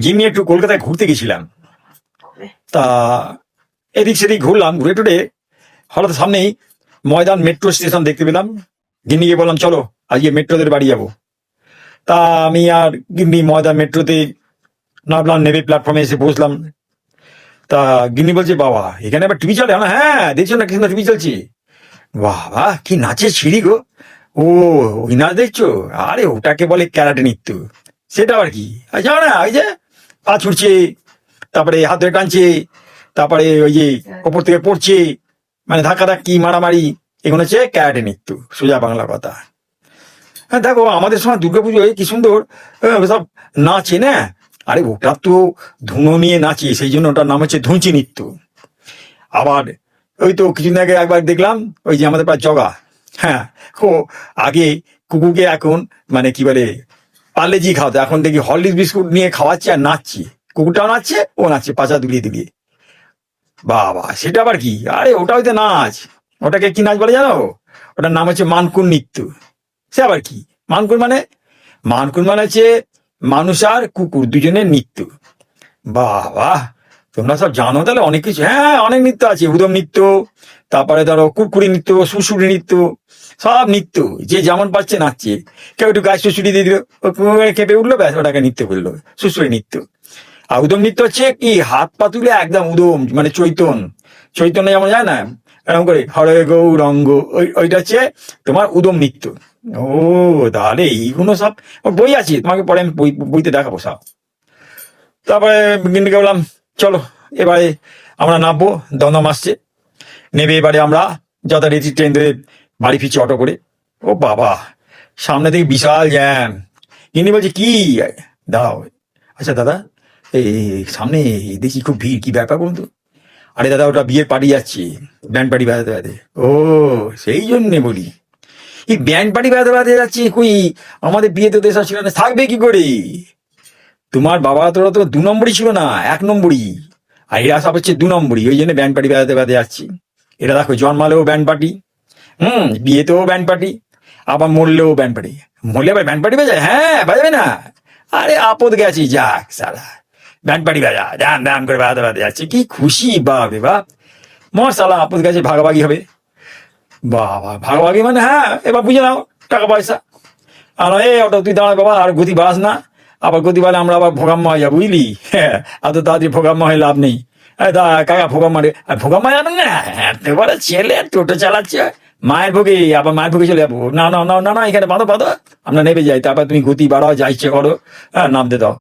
গিন্নি একটু কলকাতায় ঘুরতে গেছিলাম। তা এদিক সেদিক ঘুরলাম, ঘুরে টুরে হঠাৎ সামনেই ময়দান মেট্রো স্টেশন দেখতে পেলাম। গিন্নিকে বললাম চলো আজকে মেট্রোদের বাড়ি যাবো। তা আমি আর গিন্নি ময়দান মেট্রোতে নামলাম, নেমে প্ল্যাটফর্মে এসে বসলাম। তা গিন্নি বলছে বাবা এখানে আবার টিভি চলে? হ্যাঁ দেখছো না কি সুন্দর টিভি চলছে। বাহ বাহ কি নাচের ছিঁড়ি গো। ও ওই নাচ দেখছো? আরে ওটাকে বলে ক্যারাটে নৃত্য। সেটা আবার কি? জানো না ওই যে পা ছুটছে, তারপরে হাত ধরে টানছে, তারপরে ওই যে ওপর থেকে পড়ছে, মানে ধাক্কা ধাক্কি মারামারি, এগুলো হচ্ছে ক্যারাটে নৃত্য, সোজা বাংলা কথা। হ্যাঁ দেখো আমাদের সময় দুর্গাপুজোয় কি সুন্দর সব নাচে না। আরে ওটা তো ধুনো নিয়ে নাচে, সেই জন্য ওটার নাম হচ্ছে ধুঁচি নৃত্য। আবার ওই তো কিছুদিন আগে একবার দেখলাম ওই যে আমাদের প্রায় জগা, হ্যাঁ ও আগে কুকুরকে এখন মানে কি বলে পার্লেজি খাওয়াতো, এখন দেখি হরলিক্স বিস্কুট নিয়ে খাওয়াচ্ছে আর নাচছে, কুকুরটাও নাচছে ও নাচছে পাছা দুলিয়ে দুলিয়ে। বাবা সেটা আবার কি? আরে ওটা হইতে নাচ। ওটাকে কি নাচ বলে জানো? ওটার নাম হচ্ছে মানকুন নৃত্য। সে আবার কি? মানকুন মানে, মানকুন মানে হচ্ছে মানুষ আর কুকুর দুজনের নৃত্য। বাহ বাহ তোমরা সব জানো তাহলে অনেক কিছু। হ্যাঁ অনেক নৃত্য আছে, উদম নৃত্য, তারপরে ধরো কুরকুরি নৃত্য, সুরসুরি নৃত্য, সব নৃত্য যে যেমন পাচ্ছে নাচছে। কেউ একটু গায়ে সুসুরি দিয়ে দিল, কেঁপে উঠলো, ব্যাস ওটাকে নৃত্য করলো, সুসুরি নৃত্য। আর উদম নৃত্য হচ্ছে কি হাত পা তুলে একদম উদম মানে চৈতন্য যেমন যায় না এরকম করে হরে গৌরঙ্গ, ওইটা হচ্ছে তোমার উদম নৃত্য। ও তাহলে এইগুলো সব বই আছে, তোমাকে পরে আমি বইতে দেখাবো সব। তারপরে গিন্নিকে বললাম চলো এবারে আমরা নামবো, দমদম আসছে। নেবে এবারে আমরা যথারীতি ট্রেন ধরে বাড়ি ফিরছি অটো করে। ও বাবা সামনে থেকে বিশাল জ্যাম। গিন্নি বলছে কি? দাও আচ্ছা দাদা এই সামনে দেখি খুব ভিড়, কি ব্যাপার বলুন তো? আরে দাদা ওটা বিয়ের পার্টি যাচ্ছে, ব্যান্ড পার্টি বাজাতে বাজাতে। ও সেই জন্যে বলি, এই ব্যান্ড পার্টি বাজাতে বাজাতে যাচ্ছে, কই আমাদের বিয়েতে দেশ ছিল না, থাকবে কি করে? তোমার বাবা তোরা তো 2 নম্বরই ছিল না, 1 নম্বরই। আর এরা সব হচ্ছে 2 নম্বরই, ওই জন্য ব্যান্ড পার্টি বাজাতে বাজাতে যাচ্ছি। এটা দেখো জন্মালেও ব্যান্ড পার্টি, বিয়েতেও ব্যান্ড পার্টি, আবার মরলেও ব্যান্ড পার্টি। মরলে আবার ব্যান্ড পার্টি বাজায়? হ্যাঁ বাজাবে না। আরে আপদ গেছি যাক সালা, ব্যান্ড পার্টি বাজা দাম দাম করে বাজাতে বাজাতে যাচ্ছে, কি খুশি বাপ রে বাপ। মর সালা আপদ গেছে, ভাগাভাগি হবে। বাবা ভাগাভাগি মানে হ্যাঁ এবার বুঝে নাও টাকা পয়সা। আর ওটা তুই দাঁড়া বাবা, আর গতি বাড়াস না, আবার গতি বাড়লে আমরা আবার ভোগাম্য হয়ে যাবো বুঝলি। হ্যাঁ এত তাড়াতাড়ি ভোগাম্য হয়ে লাভ নেই। কাকা ভোগাম্য রে, ভোগাম্য জানো না, একেবারে ছেলে টোটো চালাচ্ছে মায়ের ভোগে, আবার মায়ের ভোগে চলে যাবো। না না না না না এখানে বাঁধো বাঁধো, আমরা নেমে যাই, তারপর তুমি গতি বাড়াও, যা ইচ্ছে করো, হ্যাঁ নামতে দাও।